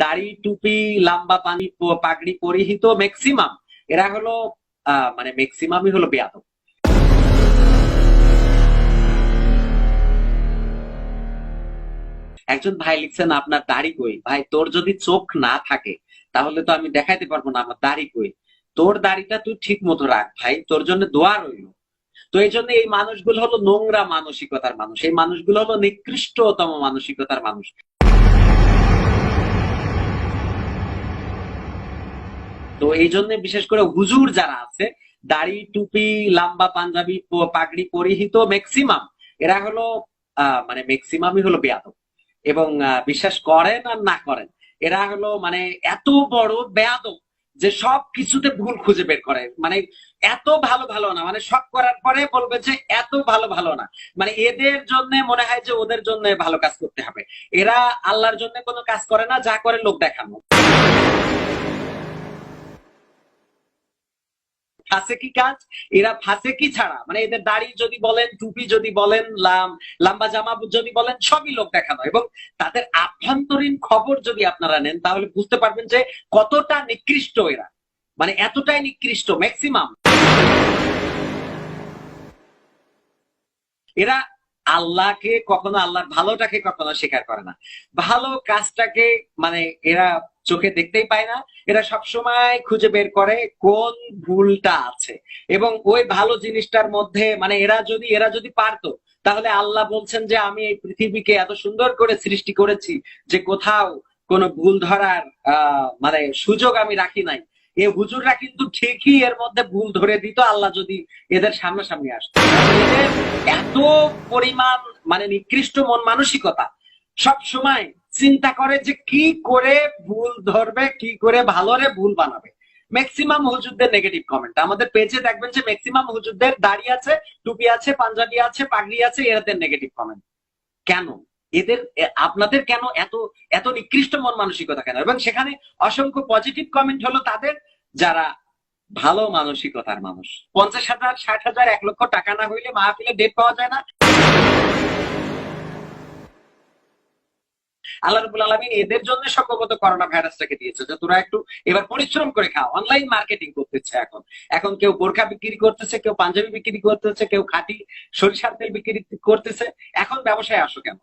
দাড়ি টুপি লম্বা পাগড়ি পরিহিত ম্যাক্সিমাম এরা হলো মানে ম্যাক্সিমামই হলো বেয়াদব। একজন ভাই লিখছেন আপনার দাড়ি কই? ভাই তোর যদি চোখ না থাকে তাহলে তো আমি দেখাইতে পারবো না আমার দাড়ি কই। তোর দাড়িটা তুই ঠিক মতো রাখ ভাই, তোর জন্য দোয়া রইল। তো এই জন্য এই মানুষগুলো হলো নোংরা মানসিকতার মানুষ, এই মানুষগুলো হলো নিকৃষ্টতম মানসিকতার মানুষ। তো এই জন্য বিশেষ করে হুজুর যারা আছে, দাড়ি টুপি লম্বা পাঞ্জাবি পাগড়ি পরিহিত ম্যাক্সিমাম এরা হলো মানে ম্যাক্সিমামই হলো বেয়াদব। এবং বিশ্বাস করেন আর না করেন, এরা হলো মানে এত বড় বেয়াদব যে সব কিছুতে ভুল খুঁজে বের করে। মানে এত ভালো ভালো না, মানে সব করার পরে বলবে যে এত ভালো ভালো না। মানে এদের জন্য মনে হয় যে ওদের জন্য ভালো কাজ করতে হবে। এরা আল্লাহর জন্য কোনো কাজ করে না, যা করে লোক দেখানো। ফাঁসেকি কাজ, এরা ফাঁসেকি ছাড়া মানে এদের দাড়ি যদি বলেন, টুপি যদি বলেন, লম্বা জামা যদি বলেন, সবই লোক দেখানো। এবং তাদের আভ্যন্তরীণ খবর যদি আপনারা নেন তাহলে বুঝতে পারবেন যে কতটা নিকৃষ্ট এরা, মানে এতটাই নিকৃষ্ট ম্যাক্সিমাম। এরা আল্লাহকে কখনো, আল্লাহর ভালোটাকে কখনো স্বীকার করে না, ভালো কাজটাকে মানে এরা চোখে দেখতেই পায় না। এরা সবসময় খুঁজে বের করে কোন ভুলটা আছে, এবং ওই ভালো জিনিসটার মধ্যে মানে এরা যদি পারতো তাহলে আল্লাহ বলছেন যে আমি এই পৃথিবীকে এত সুন্দর করে সৃষ্টি করেছি যে কোথাও কোনো ভুল ধরার মানে সুযোগ আমি রাখি নাই। এই হুজুররা কিন্তু ঠিকই এর মধ্যে ভুল ধরে দিত আল্লাহ যদি এদের সামনাসামনি আসতো। এদের এত পরিমাণ মানে নিকৃষ্ট মন মানসিকতা, সব সময় চিন্তা করে যে কি করে ভুল ধরবে, কি করে ভালোরে ভুল বানাবে। ম্যাক্সিমাম হুজুরদের নেগেটিভ কমেন্ট আমাদের পেজে দেখবেন যে ম্যাক্সিমাম হুজুরদের দাড়ি আছে, টুপি আছে, পাঞ্জাবি আছে, পাগড়ি আছে, এদের নেগেটিভ কমেন্ট কেন? এদের আপনাদের কেন এত এত নিকৃষ্ট মন মানসিকতা কেন? এবং সেখানে অসংখ্য পজিটিভ কমেন্ট হলো তাদের, যারা ভালো মানসিকতার মানুষ। 50,000 60,000 1,00,000 টাকা না হইলে মাহফিলে ডেট পাওয়া যায় না। আল্লাহ রাব্বুল আলামিন এদের জন্য সম্ভবত করোনা ভাইরাসটাকে দিয়েছে যে তোরা একটু এবার পরিশ্রম করে খাও। অনলাইন মার্কেটিং করতেছে এখন, এখন কেউ বোরখা বিক্রি করতেছে, কেউ পাঞ্জাবি বিক্রি করতেছে, কেউ খাঁটি সরিষার তেল বিক্রি করতেছে। এখন ব্যবসায় আসো কেন?